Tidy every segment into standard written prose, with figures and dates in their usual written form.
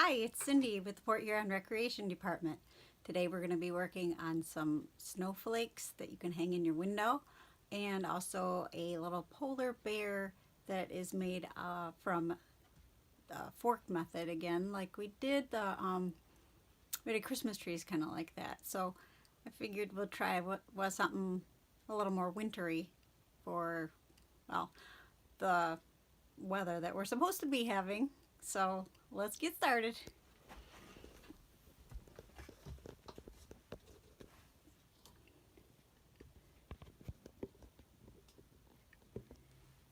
Hi, it's Cindy with the Port Huron Recreation Department. Today we're going to be working on some snowflakes that you can hang in your window, and also a little polar bear that is made from the fork method again, like we did we did Christmas trees kind of like that. So I figured we'll try what was something a little more wintry for, well, the weather that we're supposed to be having. So let's get started.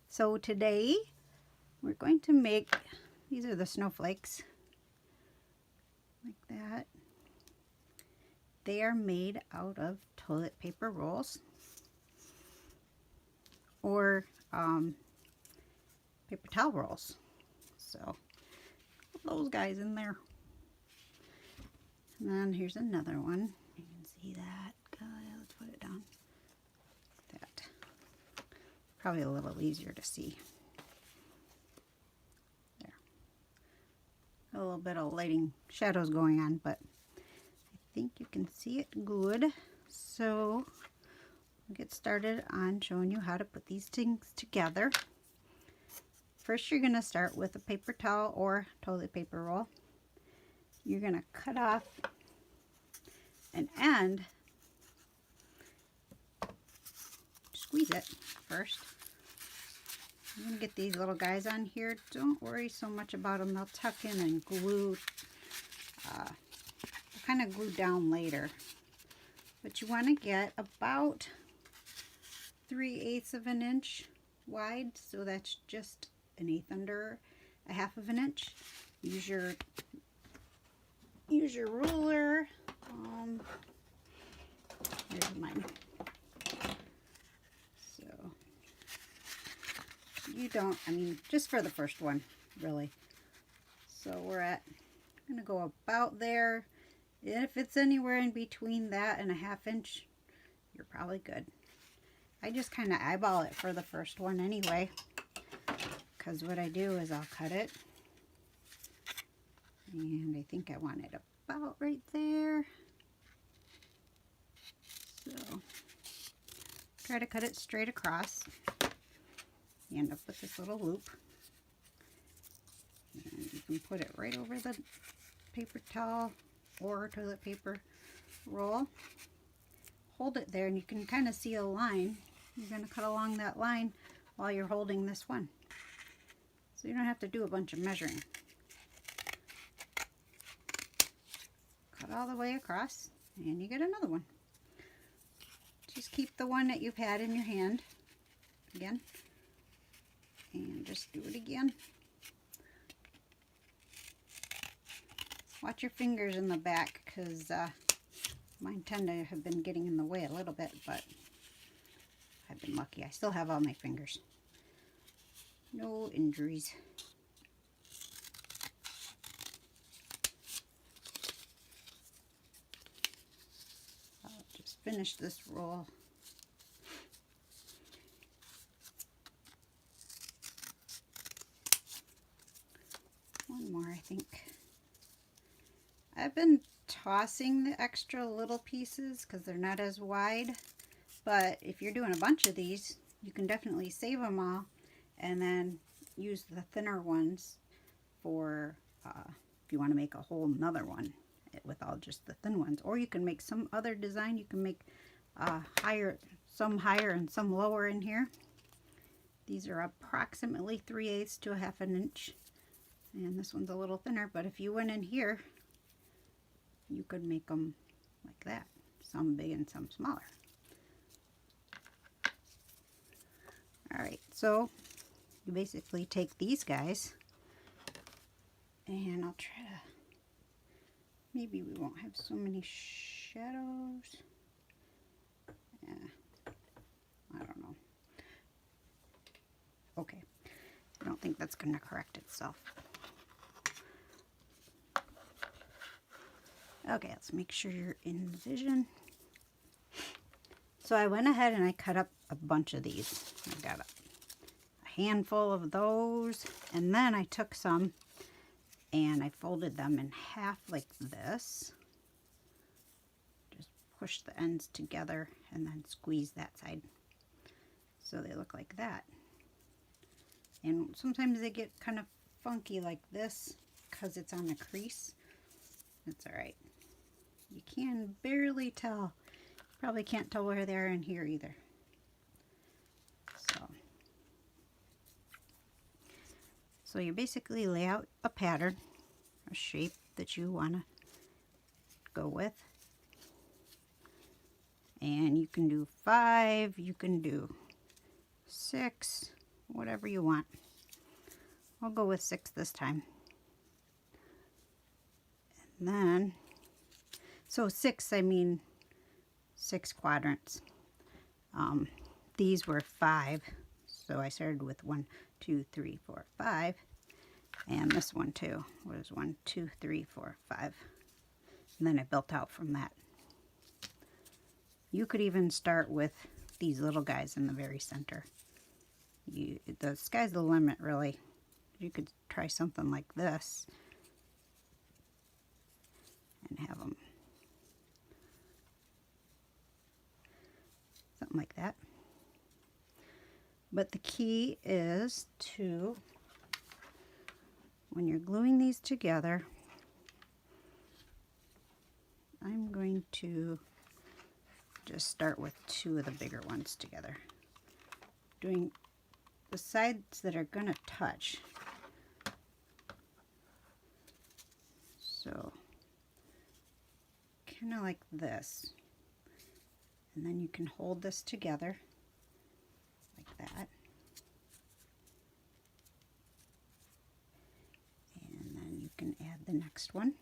So today we're going to make, these are the snowflakes, like that. They are made out of toilet paper rolls or paper towel rolls. So put those guys in there. And then here's another one. You can see that. Let's put it down. Like that. Probably a little easier to see. There. A little bit of lighting, shadows going on, but I think you can see it good. So we'll get started on showing you how to put these things together. First, you're going to start with a paper towel or toilet paper roll. You're going to cut off an end. Squeeze it first. I'm going to get these little guys on here. Don't worry so much about them. They'll tuck in and glue. They'll kind of glue down later. But you want to get about 3/8 of an inch wide. So that's just an 1/8 under a 1/2 of an inch. Use your ruler. Here's mine. So you don't, I mean, just for the first one, really. So I'm gonna go about there. If it's anywhere in between that and a 1/2 inch, you're probably good. I just kind of eyeball it for the first one anyway, because what I do is I'll cut it, and I think I want it about right there. So try to cut it straight across. You end up with this little loop, and you can put it right over the paper towel or toilet paper roll. Hold it there, and you can kind of see a line. You're going to cut along that line while you're holding this one, so you don't have to do a bunch of measuring. Cut all the way across, and you get another one. Just keep the one that you've had in your hand again, and just do it again. Watch your fingers in the back, because mine tend to have been getting in the way a little bit, but I've been lucky. I still have all my fingers. No injuries. I'll just finish this roll. One more, I think. I've been tossing the extra little pieces because they're not as wide, but if you're doing a bunch of these, you can definitely save them all and then use the thinner ones for if you want to make a whole nother one with all just the thin ones. Or you can make some other design. You can make some higher and some lower in here. These are approximately 3/8 to a 1/2 an inch, and this one's a little thinner, but if you went in here, you could make them like that, some big and some smaller. Alright, so you basically take these guys, and I'll try to, maybe we won't have so many shadows. Yeah, I don't know. Okay, I don't think that's going to correct itself. Okay, let's make sure you're in vision. So I went ahead and I cut up a bunch of these. I got a handful of those, and then I took some and I folded them in half like this. Just push the ends together and then squeeze that side so they look like that. And sometimes they get kind of funky like this because it's on the crease. That's alright. You can barely tell. Probably can't tell where they are in here either. So you basically lay out a pattern, a shape that you want to go with. And you can do 5, you can do 6, whatever you want. I'll go with 6 this time. And then, so 6, I mean 6 quadrants. These were 5, so I started with 1, 2, 3, 4, 5, and this one too was 1, 2, 3, 4, 5, and then I built out from that. You could even start with these little guys in the very center. The sky's the limit, really. You could try something like this and have them something like that. But the key is to, when you're gluing these together, I'm going to just start with 2 of the bigger ones together. Doing the sides that are going to touch. So, kind of like this. And then you can hold this together like that. And then you can add the next one.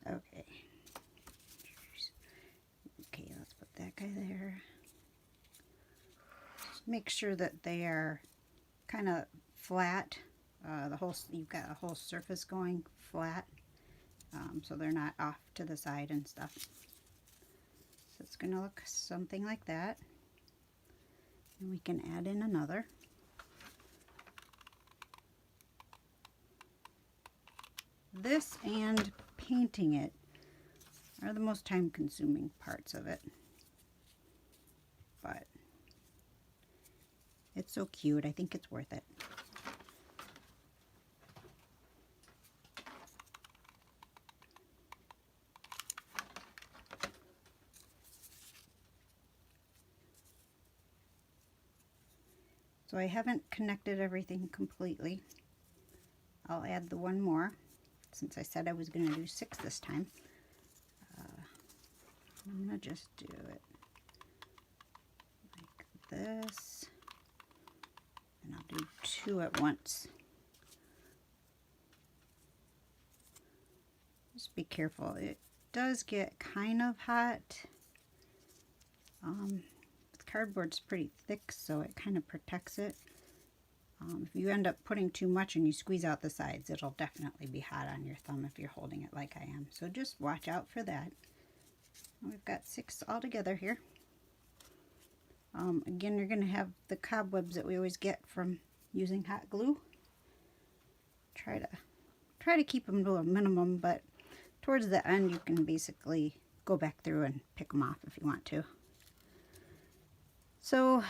Okay. Okay, let's put that guy there. Just make sure that they are kind of flat. You've got a whole surface going flat, so they're not off to the side and stuff. So it's going to look something like that. And we can add in another. This and painting it are the most time-consuming parts of it, but it's so cute. I think it's worth it. So I haven't connected everything completely. I'll add the one more, since I said I was going to do 6 this time. I'm going to just do it like this. And I'll do 2 at once. Just be careful. It does get kind of hot. The cardboard's pretty thick, so it kind of protects it. If you end up putting too much and you squeeze out the sides, it'll definitely be hot on your thumb if you're holding it like I am. So just watch out for that. We've got 6 all together here. Again, you're going to have the cobwebs that we always get from using hot glue. Try to keep them to a minimum, but towards the end you can basically go back through and pick them off if you want to. So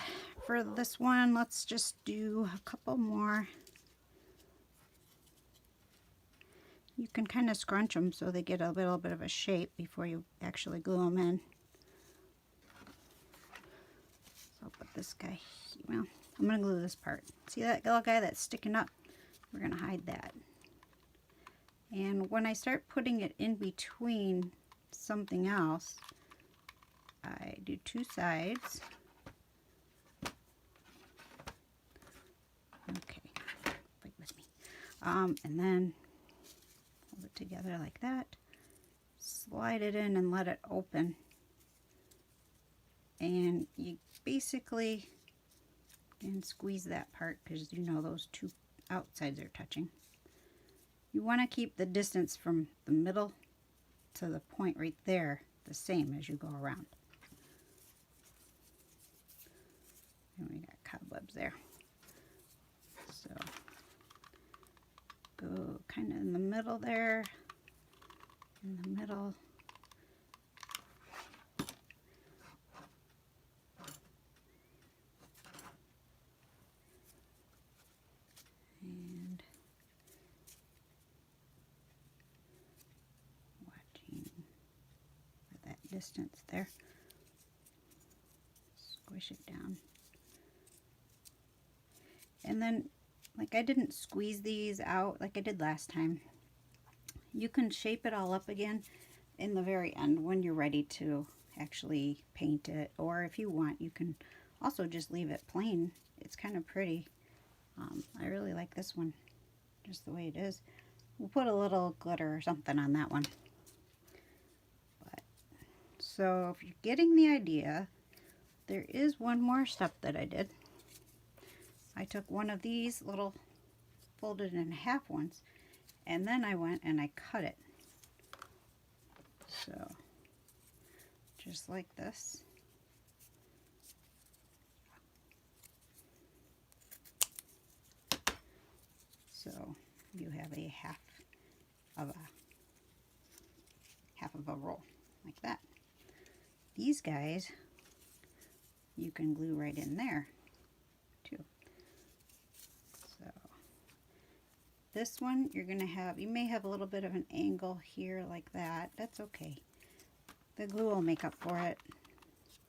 for this one, let's just do a couple more. You can kind of scrunch them so they get a little bit of a shape before you actually glue them in. So I'll put this guy, well, I'm going to glue this part. See that little guy that's sticking up? We're going to hide that. And when I start putting it in between something else, I do 2 sides. Okay, wait with me. And then hold it together like that. Slide it in and let it open. And you basically can squeeze that part because you know those 2 outsides are touching. You want to keep the distance from the middle to the point right there the same as you go around. And we got cobwebs there. So go kind of in the middle there, in the middle. And watching for that distance there. Squish it down. And then, like, I didn't squeeze these out like I did last time. You can shape it all up again in the very end when you're ready to actually paint it. Or if you want, you can also just leave it plain. It's kind of pretty. I really like this one, just the way it is. We'll put a little glitter or something on that one. But, so if you're getting the idea, there is one more step that I did. I took one of these little folded in half ones, and then I went and I cut it. So, just like this. So you have a half of a roll like that. These guys you can glue right in there too. So this one you're gonna have, you may have a little bit of an angle here like that. That's okay. The glue will make up for it.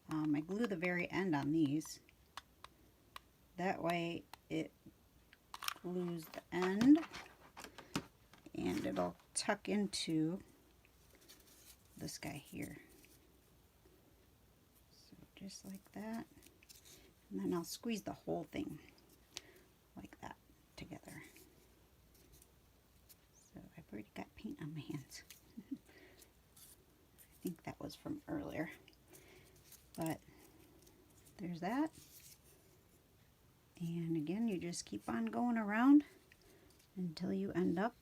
I glue the very end on these. That way it glues the end and it'll tuck into this guy here. So just like that. And then I'll squeeze the whole thing like that together. So I've already got paint on my hands. I think that was from earlier. But there's that. And again, you just keep on going around until you end up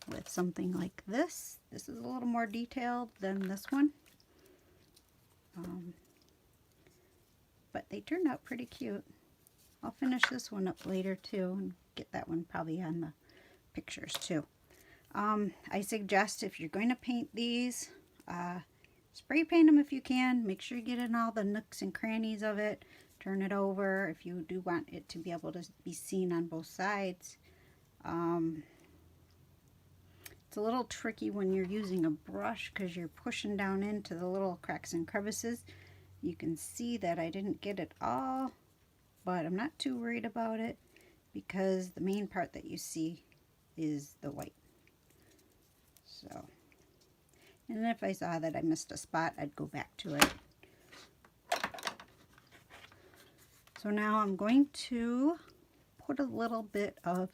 with something like this. This is a little more detailed than this one. But they turned out pretty cute. I'll finish this one up later too and get that one probably on the pictures too. I suggest if you're going to paint these, spray paint them if you can. Make sure you get in all the nooks and crannies of it. Turn it over if you do want it to be able to be seen on both sides. It's a little tricky when you're using a brush because you're pushing down into the little cracks and crevices. You can see that I didn't get it all, but I'm not too worried about it because the main part that you see is the white. So, and if I saw that I missed a spot, I'd go back to it. So now I'm going to put a little bit of,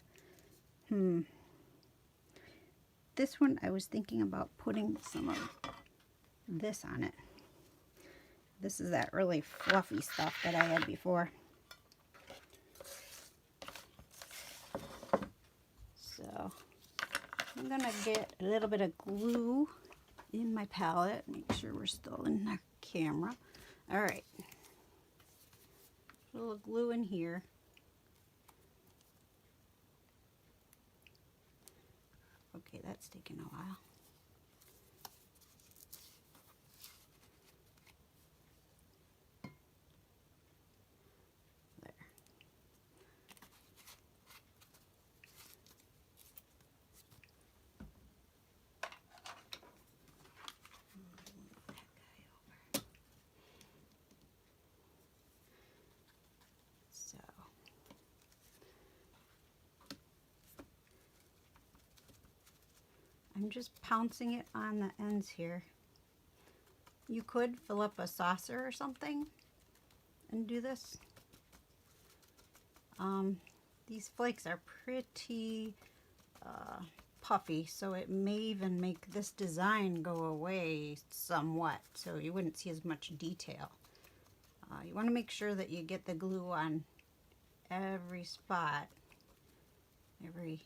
this one I was thinking about putting some of this on it. This is that really fluffy stuff that I had before. So I'm gonna get a little bit of glue in my palette. Make sure we're still in the camera. All right. A little glue in here. Okay, that's taking a while. There. So I'm just pouncing it on the ends here. You could fill up a saucer or something and do this. These flakes are pretty puffy, so it may even make this design go away somewhat, so you wouldn't see as much detail. You want to make sure that you get the glue on every spot, every,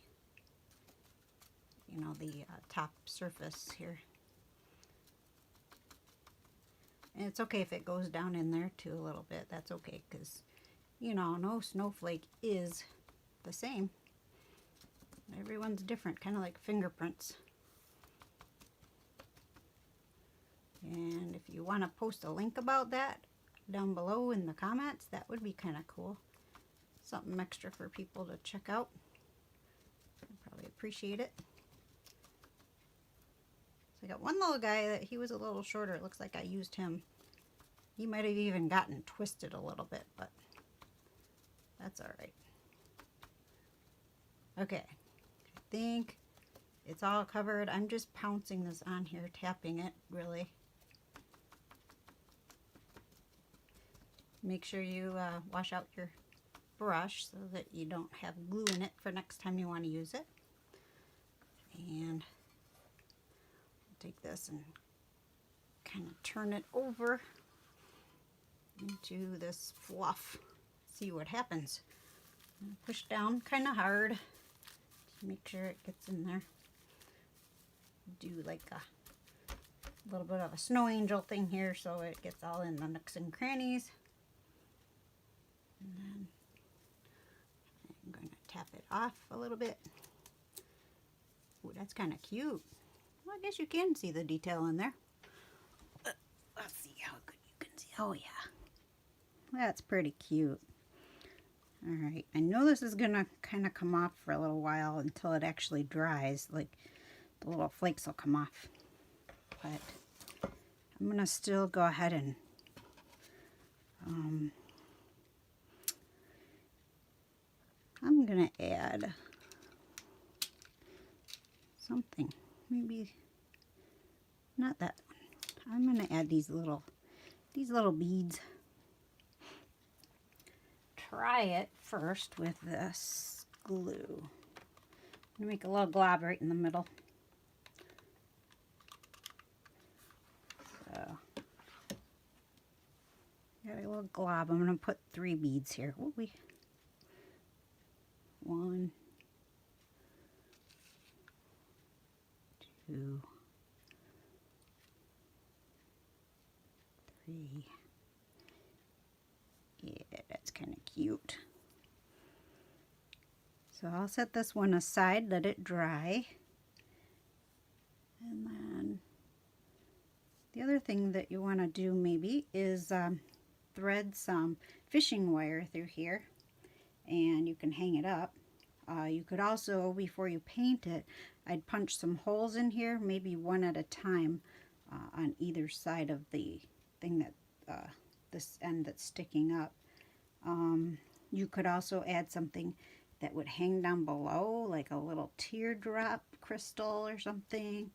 you know, the top surface here. And it's okay if it goes down in there too a little bit. That's okay, because, you know, no snowflake is the same. Everyone's different, kind of like fingerprints. And if you want to post a link about that down below in the comments, that would be kind of cool. Something extra for people to check out. I'd probably appreciate it. So I got one little guy that he was a little shorter. It looks like I used him. He might have even gotten twisted a little bit, but that's all right. Okay, I think it's all covered. I'm just pouncing this on here, tapping it really. Make sure you wash out your brush so that you don't have glue in it for next time you want to use it. And take this and kind of turn it over into this fluff. See what happens. Push down kind of hard to make sure it gets in there. Do like a little bit of a snow angel thing here so it gets all in the nooks and crannies. And then I'm going to tap it off a little bit. Ooh, that's kind of cute. Well, I guess you can see the detail in there. Let's see how good you can see. Oh yeah, that's pretty cute. All right, I know this is gonna kind of come off for a little while until it actually dries. Like the little flakes will come off, but I'm gonna still go ahead and I'm gonna add something, maybe not that one. I'm gonna add these little beads. Try it first with this glue. I'm gonna make a little glob right in the middle. So got a little glob. I'm gonna put 3 beads here. Ooh, 1, 2, 3. Yeah, that's kind of cute. So I'll set this one aside, let it dry. And then the other thing that you want to do maybe is thread some fishing wire through here, and you can hang it up. You could also, before you paint it, I'd punch some holes in here, maybe one at a time on either side of the thing that this end that's sticking up. You could also add something that would hang down below, like a little teardrop crystal or something.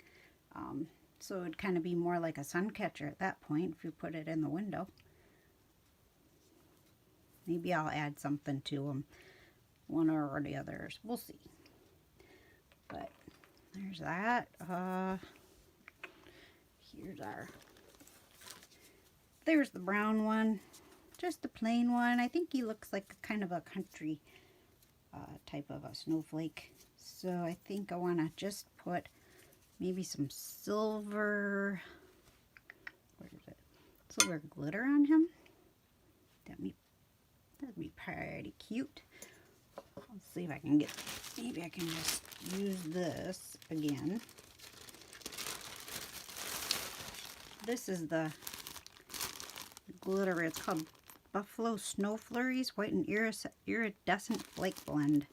So it would kind of be more like a sun catcher at that point if you put it in the window. Maybe I'll add something to them, one or the others. We'll see. But there's that. There's the brown one, just a plain one. I think he looks like kind of a country type of a snowflake. So I think I want to just put maybe some silver, where is it? Silver glitter on him. That'd be pretty cute. Let's see if I can get, maybe I can just use this again. This is the glitter. It's called Buffalo Snow Flurries White and Iridescent Flake Blend.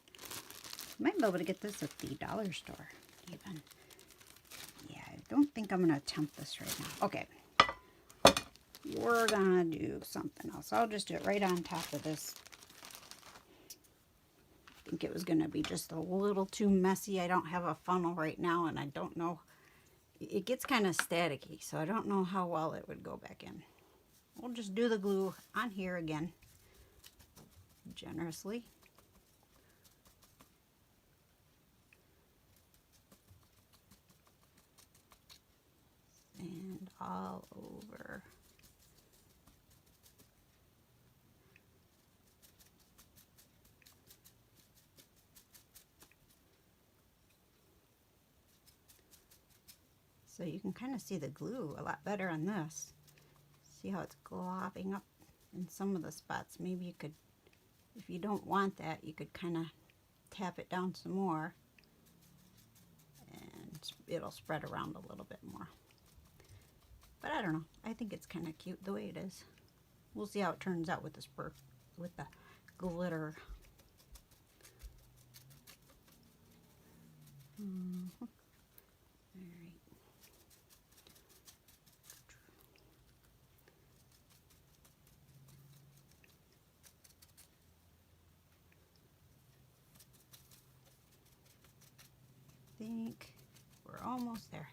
You might be able to get this at the dollar store even. Yeah, I don't think I'm going to attempt this right now. Okay. We're going to do something else. I'll just do it right on top of this. I think it was going to be just a little too messy. I don't have a funnel right now, and I don't know. It gets kind of staticky, so I don't know how well it would go back in. We'll just do the glue on here again, generously. And all over. So you can kind of see the glue a lot better on this. See how it's glopping up in some of the spots? Maybe you could, if you don't want that, you could kind of tap it down some more and it'll spread around a little bit more. But I don't know. I think it's kind of cute the way it is. We'll see how it turns out with the with the glitter. All right. I think we're almost there.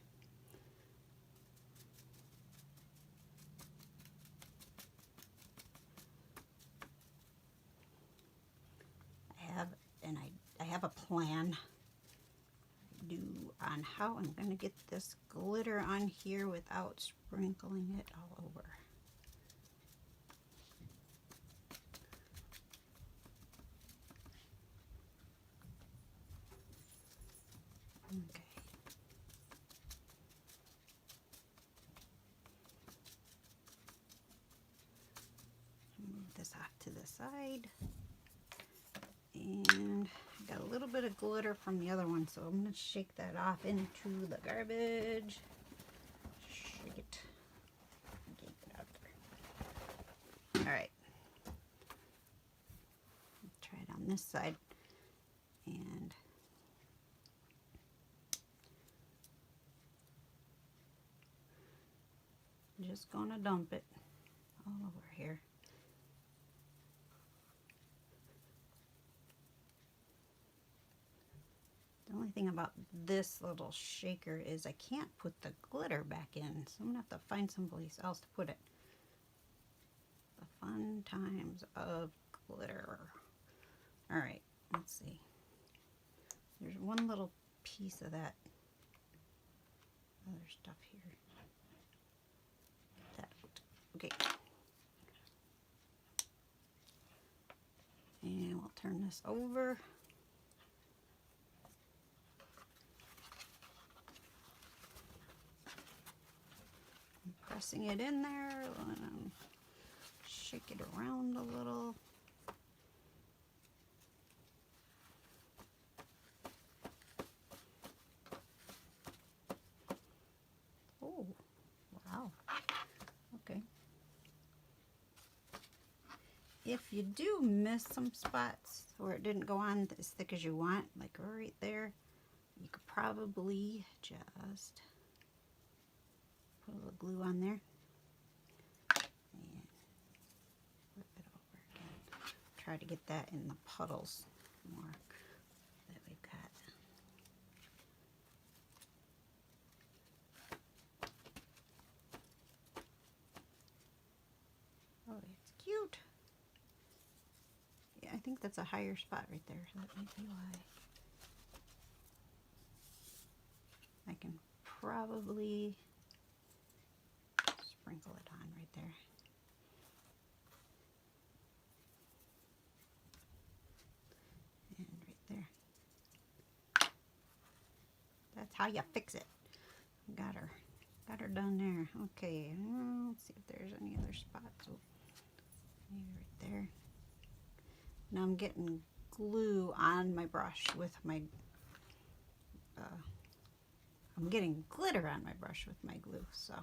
I have a plan on how I'm going to get this glitter on here without sprinkling it all over. Okay. Move this off to the side. And I got a little bit of glitter from the other one, so I'm going to shake that off into the garbage. Shake it. Get it out there. Alright. Try it on this side. And I'm just going to dump it all over here. The only thing about this little shaker is I can't put the glitter back in, so I'm going to have to find someplace else to put it. The fun times of glitter. Alright, let's see. There's one little piece of that other stuff here. That, okay. And we'll turn this over. Pressing it in there, shake it around a little. Oh, wow. Okay. If you do miss some spots where it didn't go on as thick as you want, like right there, you could probably just put a little glue on there and flip it over again. Try to get that in the puddles more that we've got. Oh, it's cute. Yeah, I think that's a higher spot right there, so that might be why. I can probably sprinkle it on right there. And right there. That's how you fix it. Got her done there. Okay, let's see if there's any other spots. Oh, maybe right there. Now I'm getting glue on my brush with my I'm getting glitter on my brush with my glue, so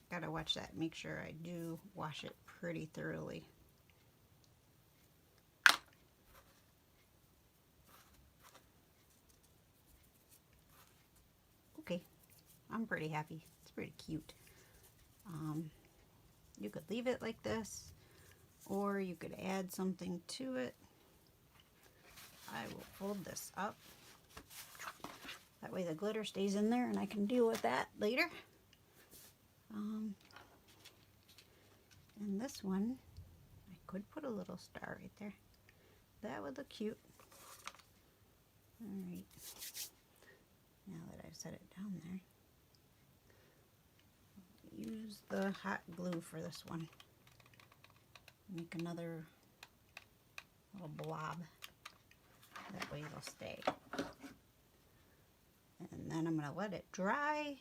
gotta watch that. Make sure I do wash it pretty thoroughly. Okay, I'm pretty happy. It's pretty cute. You could leave it like this, or you could add something to it. I will fold this up. That way the glitter stays in there and I can deal with that later. And this one, I could put a little star right there. That would look cute. Alright. Now that I've set it down there, use the hot glue for this one. Make another little blob. That way it'll stay. And then I'm going to let it dry.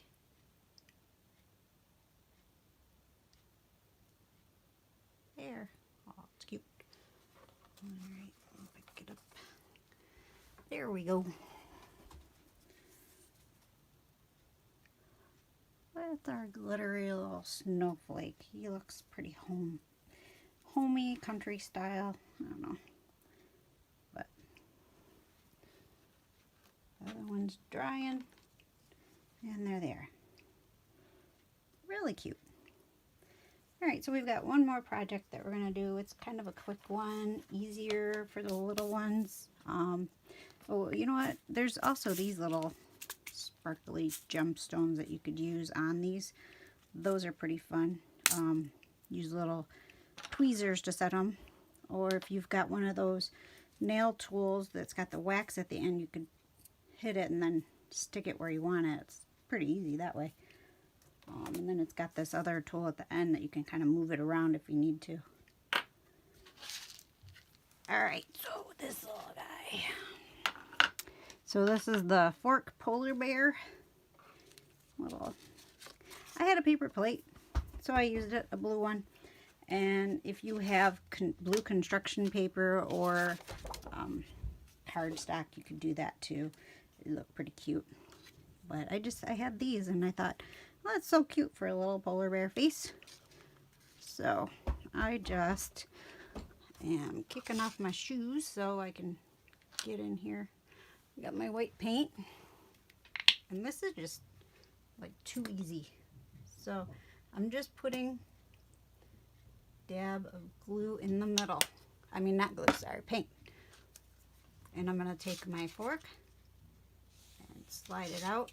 Alright, I'll pick it up. There we go. That's our glittery little snowflake. He looks pretty homey, country style. I don't know. But the other one's drying. And they're there. Really cute. Alright, so we've got one more project that we're going to do. It's kind of a quick one, easier for the little ones. Oh, you know what? There's also these little sparkly gemstones that you could use on these. Those are pretty fun. Use little tweezers to set them. Or if you've got one of those nail tools that's got the wax at the end, you could hit it and then stick it where you want it. It's pretty easy that way. And then it's got this other tool at the end that you can kind of move it around if you need to. Alright, so this little guy. So this is the fork polar bear. I had a paper plate, so I used it, a blue one. And if you have blue construction paper or cardstock, you could do that too. They look pretty cute. But I had these and I thought, well, that's so cute for a little polar bear face. So I just am kicking off my shoes so I can get in here. I got my white paint. And this is just like too easy. So I'm just putting a dab of glue in the middle. I mean, not glue, sorry, paint. And I'm going to take my fork and slide it out.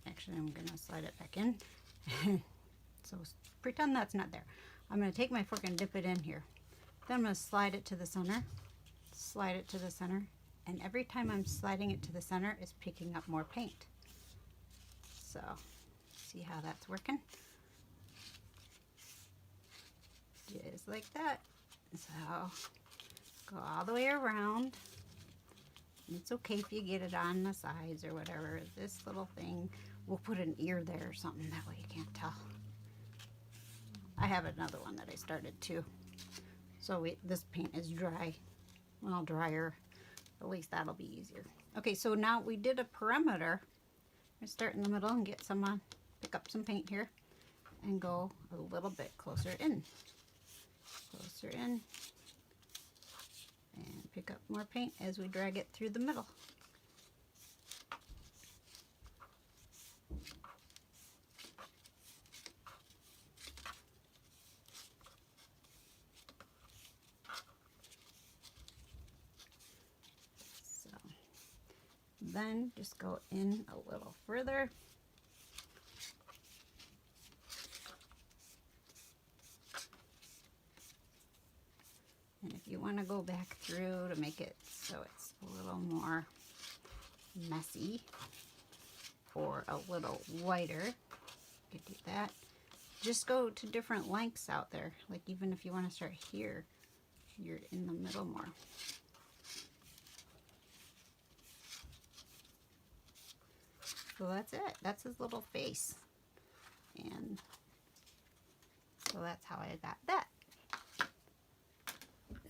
Actually, I'm going to slide it back in. So pretend that's not there. I'm going to take my fork and dip it in here. Then I'm going to slide it to the center. Slide it to the center. And every time I'm sliding it to the center, it's picking up more paint. So, see how that's working? Just like that. So, go all the way around. It's okay if you get it on the sides or whatever. This little thing, we'll put an ear there or something. That way you can't tell. I have another one that I started too. So this paint is dry. Well, drier. At least that'll be easier. Okay, so now we did a perimeter. I start in the middle and get some pick up some paint here and go a little bit closer in. Closer in. And pick up more paint as we drag it through the middle. So then just go in a little further. And if you want to go back through to make it so it's a little more messy or a little whiter, you could do that. Just go to different lengths out there. Like even if you want to start here, you're in the middle more. So that's it. That's his little face. And so that's how I got that.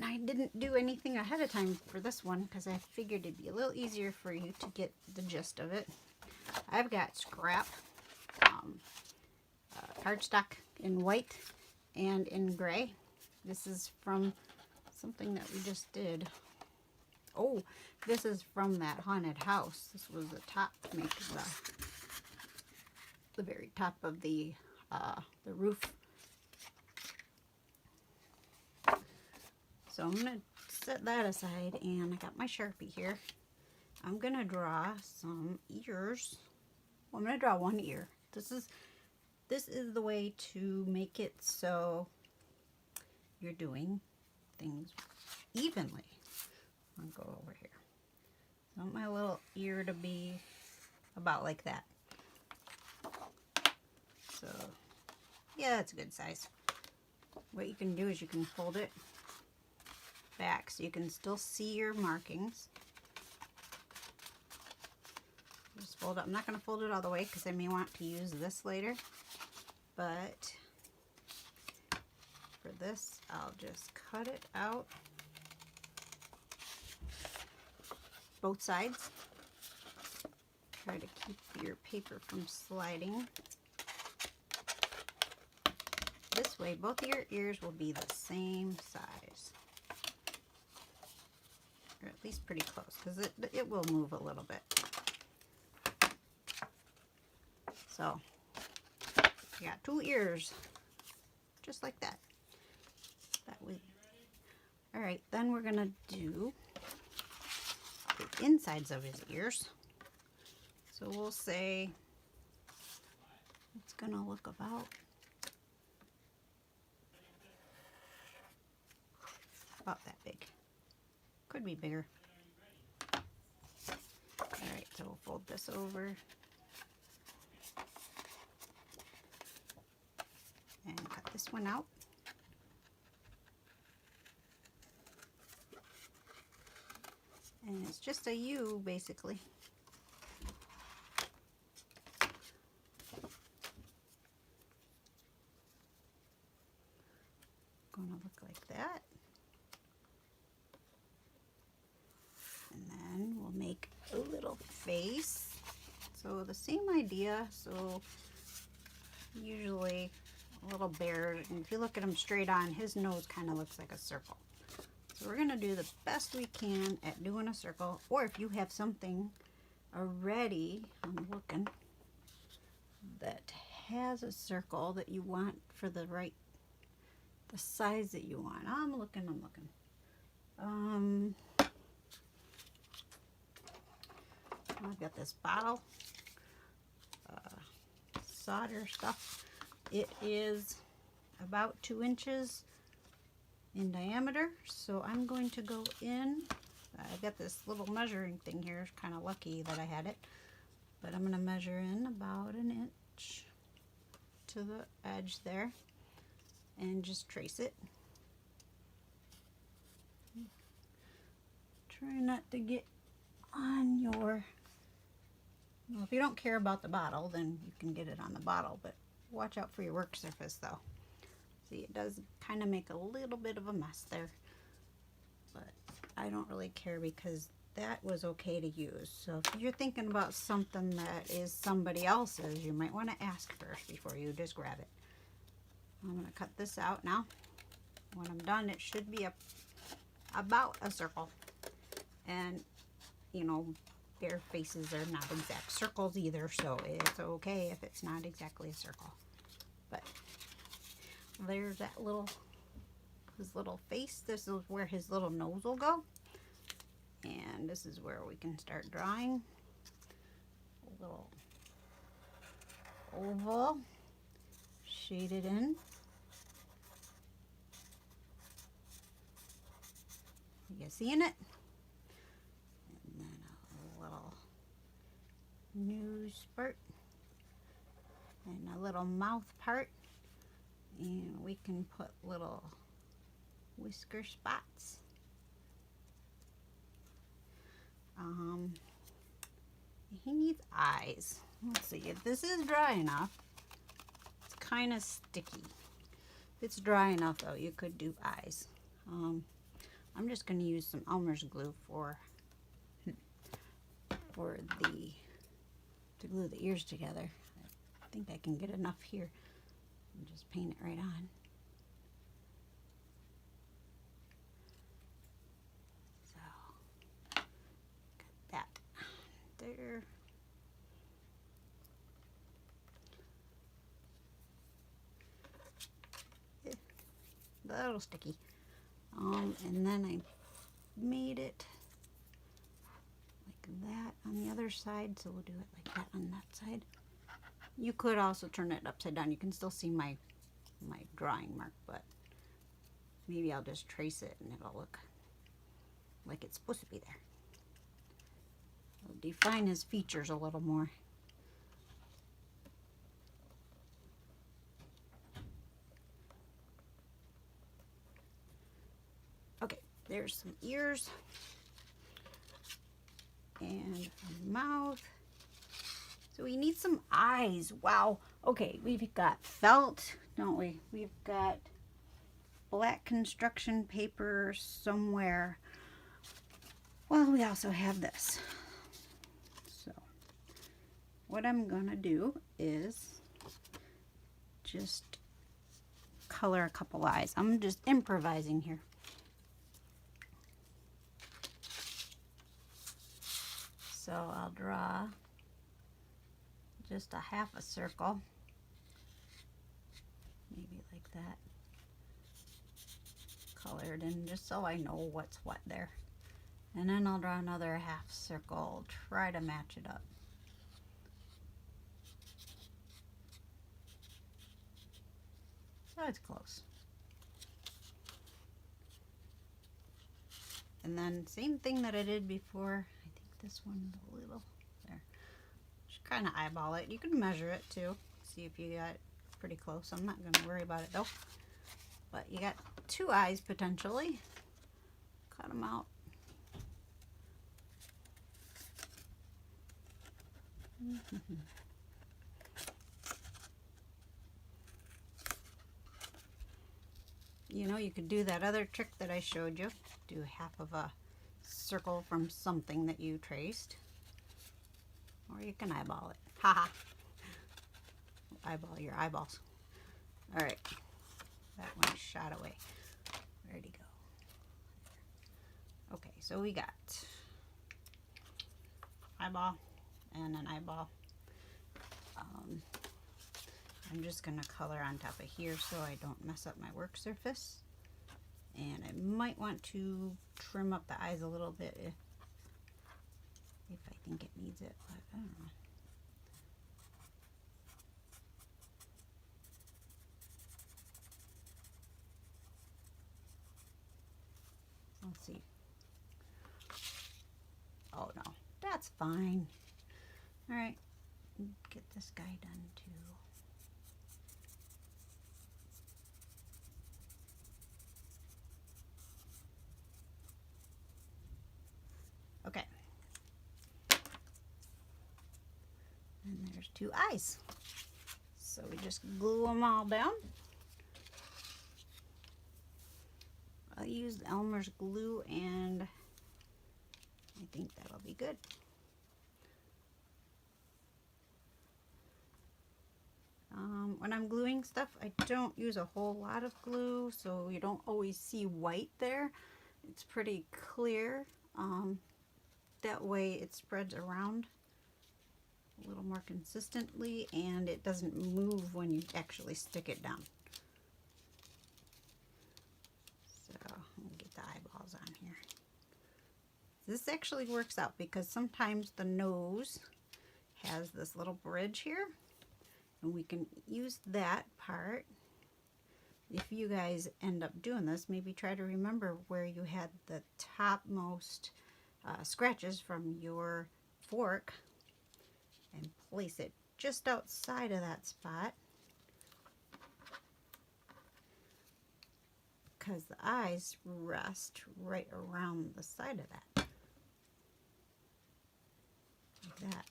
I didn't do anything ahead of time for this one because I figured it'd be a little easier for you to get the gist of it. I've got scrap cardstock in white and in gray. This is from something that we just did. Oh, this is from that haunted house. This was the top to make the very top of the roof. So I'm going to set that aside, and I got my Sharpie here. I'm going to draw some ears. Well, I'm going to draw one ear. This is the way to make it so you're doing things evenly. I'll go over here. I want my little ear to be about like that. So, yeah, that's a good size. What you can do is you can fold it back so you can still see your markings. Just fold it. I'm not going to fold it all the way because I may want to use this later, but for this I'll just cut it out both sides. Try to keep your paper from sliding. This way, both of your ears will be the same size. Or at least pretty close, because it will move a little bit. So, you got 2 ears, just like that. Alright, then we're going to do the insides of his ears. So we'll say it's going to look about that big. Could be bigger. Alright, so we'll fold this over. And cut this one out. And it's just a U, basically. Gonna look like that. And then we'll make a little face. So the same idea. So usually a little bear, and if you look at him straight on, his nose kind of looks like a circle. So we're going to do the best we can at doing a circle, or if you have something already, I'm looking, that has a circle that you want for the size that you want. I'm looking. I've got this bottle, solder stuff. It is about 2 inches in diameter, so I'm going to go in. I've got this little measuring thing here. It's kind of lucky that I had it, but I'm going to measure in about 1 inch to the edge there and just trace it. Try not to get on your, well, if you don't care about the bottle, then you can get it on the bottle, but watch out for your work surface though. See, it does kind of make a little bit of a mess there, but I don't really care because that was okay to use. So if you're thinking about something that is somebody else's, you might want to ask first before you just grab it. I'm going to cut this out now. When I'm done, it should be about a circle. And, you know, bear faces are not exact circles either, so it's okay if it's not exactly a circle. But there's that his little face. This is where his little nose will go. And this is where we can start drawing a little oval, shaded in. You seeing it? And then a little nose part and a little mouth part, and we can put little whisker spots. He needs eyes. Let's see if this is dry enough. It's kind of sticky. If it's dry enough though, you could do eyes. I'm just going to use some Elmer's glue to glue the ears together. I think I can get enough here and just paint it right on. So, got that there. A little sticky. And then I made it like that on the other side, so we'll do it like that on that side. You could also turn it upside down. You can still see my drawing mark, but maybe I'll just trace it and it'll look like it's supposed to be there. It'll define his features a little more. Okay, there's some ears and a mouth. So we need some eyes. Wow. Okay, we've got felt, don't we? We've got black construction paper somewhere. Well, we also have this. So what I'm gonna do is just color a couple eyes. I'm just improvising here. So I'll draw just a half a circle, maybe like that, color it in just so I know what's what there. And then I'll draw another half circle, try to match it up. So it's close. And then same thing that I did before. I think this one's a little there. Just kind of eyeball it. You can measure it too. See if you got pretty close. I'm not going to worry about it though. But you got two eyes potentially. Cut them out. You know, you could do that other trick that I showed you. Do half of a circle from something that you traced. Or you can eyeball it. Haha. Eyeball your eyeballs. Alright. That one shot away. Where'd he go? Okay, so we got eyeball and an eyeball. I'm just going to color on top of here so I don't mess up my work surface. And I might want to trim up the eyes a little bit if I think it needs it, but I don't know. Let's see. Oh no, that's fine. All right, get this guy done too. Okay. And there's two eyes. So we just glue them all down. I'll use Elmer's glue and I think that'll be good. When I'm gluing stuff, I don't use a whole lot of glue, so you don't always see white there. It's pretty clear. That way it spreads around a little more consistently and it doesn't move when you actually stick it down. So I'm gonna get the eyeballs on here. This actually works out because sometimes the nose has this little bridge here and we can use that part. If you guys end up doing this, maybe try to remember where you had the topmost scratches from your fork and place it just outside of that spot, because the eyes rest right around the side of that, like that.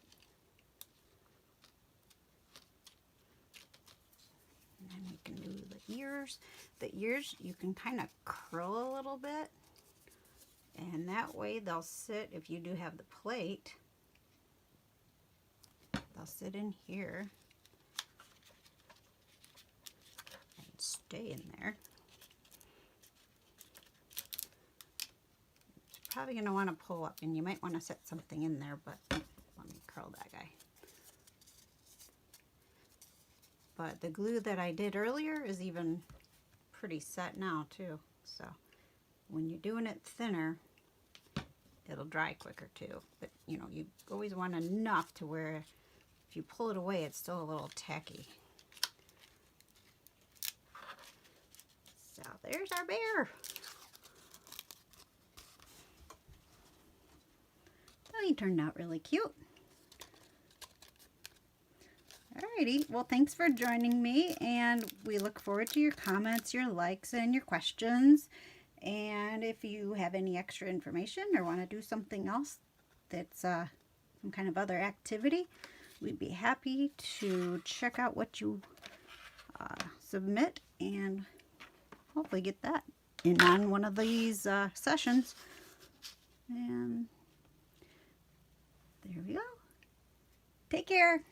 And then we can do the ears. The ears you can kind of curl a little bit, and that way they'll sit, if you do have the plate, they'll sit in here and stay in there. It's probably going to want to pull up, and you might want to set something in there, but let me curl that guy. But the glue that I did earlier is even pretty set now too. So when you're doing it thinner, it'll dry quicker too. But you know, you always want enough to where if you pull it away, it's still a little tacky. So there's our bear. Oh, he turned out really cute. Alrighty, well thanks for joining me, and we look forward to your comments, your likes, and your questions. And if you have any extra information or want to do something else that's some kind of other activity, we'd be happy to check out what you submit and hopefully get that in on one of these sessions. And there we go. Take care.